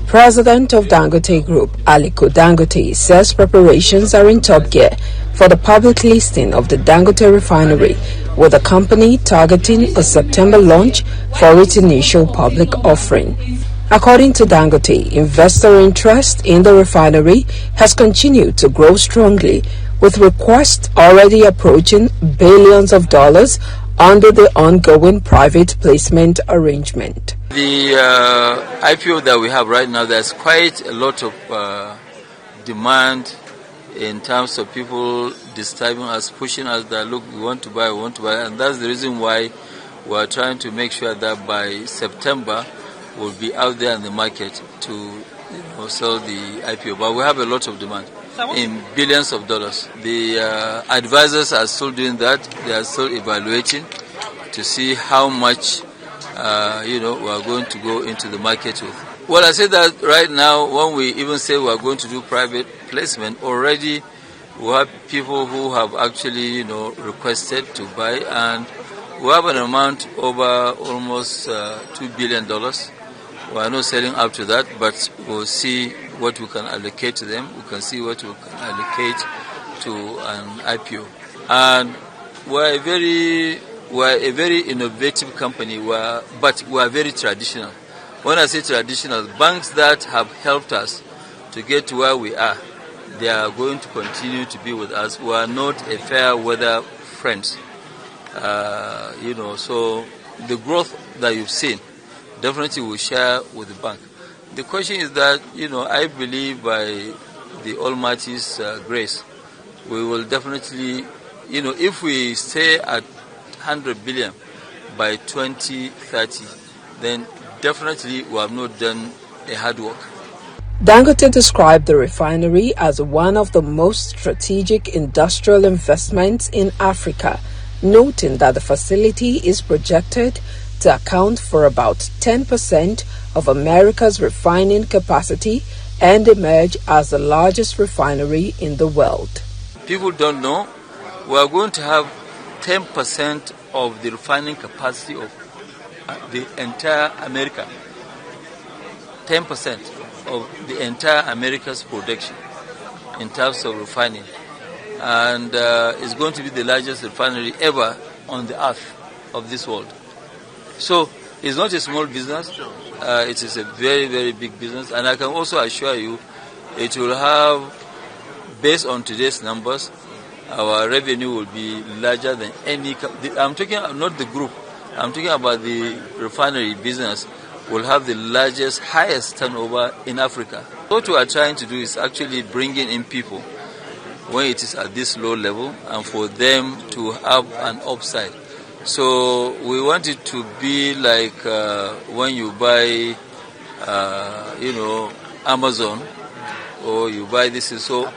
President of Dangote Group, Aliko Dangote, says preparations are in top gear for the public listing of the Dangote Refinery, with the company targeting a September launch for its initial public offering. According to Dangote, investor interest in the refinery has continued to grow strongly, with requests already approaching billions of dollars under the ongoing private placement arrangement. The IPO that we have right now, there's quite a lot of demand in terms of people disturbing us, pushing us that, look, we want to buy, and that's the reason why we're trying to make sure that by September we'll be out there in the market to sell the IPO. But we have a lot of demand in billions of dollars. The advisors are still doing that. They are still evaluating to see how much we are going to go into the market with. Well, I say that right now, when we even say we are going to do private placement, already we have people who have actually, requested to buy, and we have an amount over almost $2 billion. We are not selling up to that, but we'll see what we can allocate to them. We can see what we can allocate to an IPO. And we're a very innovative company, but we are very traditional. When I say traditional, banks that have helped us to get to where we are, they are going to continue to be with us. We are not a fair weather friends. So the growth that you've seen, definitely will share with the bank. The question is that, I believe by the Almighty's grace, we will definitely, if we stay at 100 billion by 2030, then definitely we have not done a hard work. Dangote described the refinery as one of the most strategic industrial investments in Africa, noting that the facility is projected to account for about 10% of America's refining capacity and emerge as the largest refinery in the world. People don't know, we are going to have 10% of the refining capacity of the entire America. 10% of the entire America's production in terms of refining. And it's going to be the largest refinery ever on the earth of this world. So it's not a small business, it is a very, very big business. And I can also assure you, it will have, based on today's numbers, our revenue will be larger than any. I'm talking not the group, I'm talking about the refinery business will have the largest, highest turnover in Africa. What we are trying to do is actually bringing in people when it is at this low level and for them to have an upside. So we want it to be like when you buy, Amazon, or you buy this, or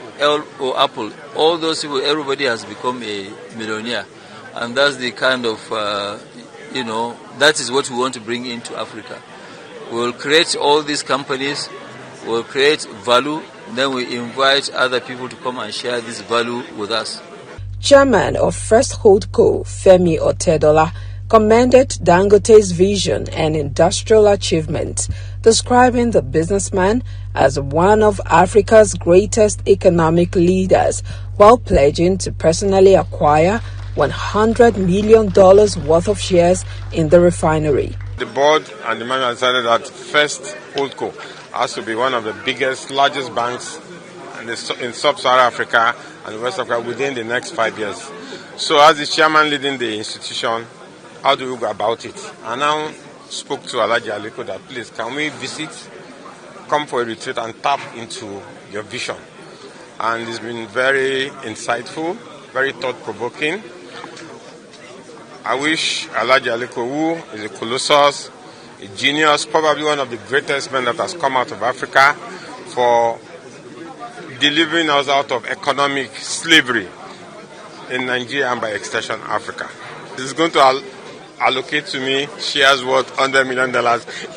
Apple. All those people, everybody has become a millionaire, and that's the kind of, that is what we want to bring into Africa. We'll create all these companies, we'll create value, then we invite other people to come and share this value with us. Chairman of First Holdco, Femi Otedola, commended Dangote's vision and industrial achievements, describing the businessman as one of Africa's greatest economic leaders, while pledging to personally acquire $100 million worth of shares in the refinery. The board and the management decided that First Holdco has to be one of the biggest, largest banks in sub-Saharan Africa and West Africa within the next 5 years. So as the chairman leading the institution, how do we go about it? I now spoke to Alhaji Aliko that, please, can we visit, come for a retreat and tap into your vision? And it's been very insightful, very thought-provoking. I wish Alhaji Aliko, who is a colossus, a genius, probably one of the greatest men that has come out of Africa, for delivering us out of economic slavery in Nigeria and by extension Africa. This is going to allocate to me shares worth $100 million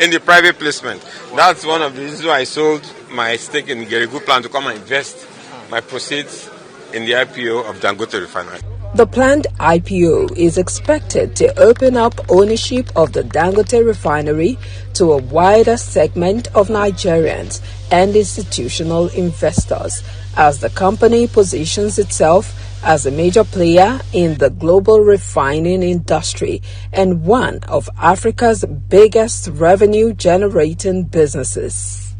in the private placement. That's one of the reasons why I sold my stake in Geregu Plan to come and invest my proceeds in the IPO of Dangote Refinery. The planned IPO is expected to open up ownership of the Dangote Refinery to a wider segment of Nigerians and institutional investors, as the company positions itself as a major player in the global refining industry and one of Africa's biggest revenue-generating businesses.